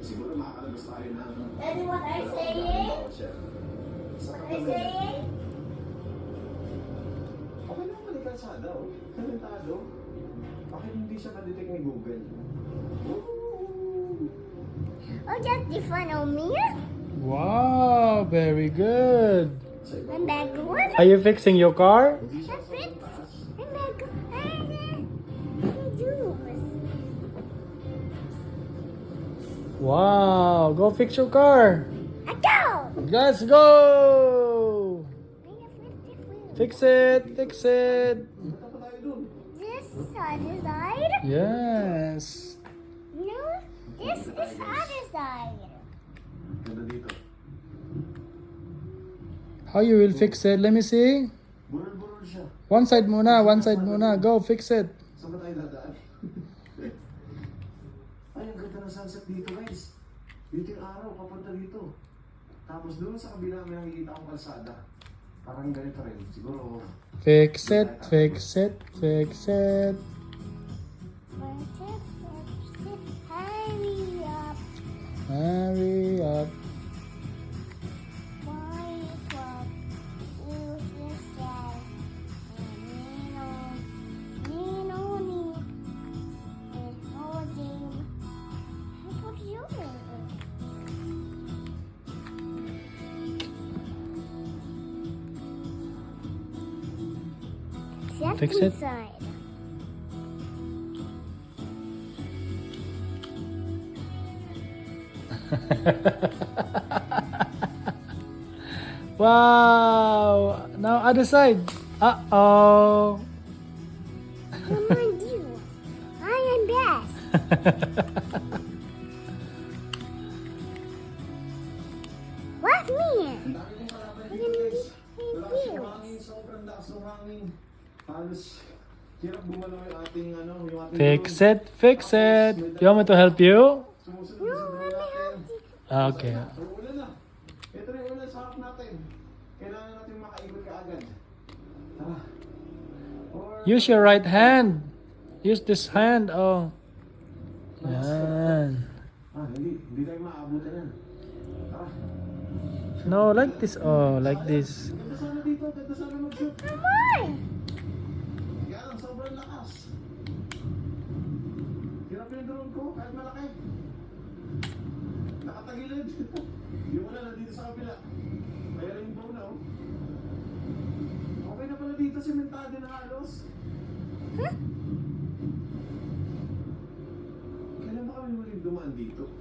Siguro makakalabas tayo na... Daddy, what are you saying? What are you saying? Okay lang pala kalsada, oh. Kalentado. Bakit hindi siya ma-detect ni Google? Oh, just different on me? Wow, very good. I'm back good. Are you fixing your car? I'm back good. Wow, go fix your car. I go! Let's go. Fix it, fix it. Punta pa tayo dun. This is other side. Yes. No, this is other side. Ganda dito. How you will fix it? Let me see. Burol-burol siya. One side muna, one side muna. Go fix it. Saan ba tayo dadaan? Ay, ang ganda ng sunset dito, guys. Dito yung araw, papunta dito. Tapos doon sa kabila, may nakikita akong kalsada. Parang ganito rin. Siguro, Fix it, fix it, fix it. Hurry up. Hurry up. Fix it. Inside. Wow. Now other side. Uh-oh. Come on, you. I am best. What me? ang dami kong kalaban dito, guys. Malakas yung hangin, sobrang lakas ng hangin. Halos, hirap gumalaw yung ating, yung ating Fix drone. it, fix it. You want me to help you? Sumusunod sa drone natin. Okay. So, ulan na. Ito na yung ulan sa harap natin. Kailangan natin makaikot ka agad. Tara. Or, Use your right hand. Use this hand. Oh. Yan. hindi tayo maabutan yan. Tara. No, like this. Oh, like this. Ganda sana dito, ganda sana mag-shoot. Come on. Yan ang sobrang lakas. Hirap yung drone ko, kahit malaki. Nakatagilid. Yung ulan nandito sa kabila. Kaya rainbow na, oh. Okay na pala dito, sementado na halos. Huh? Kailan ba kami muling dumaan dito?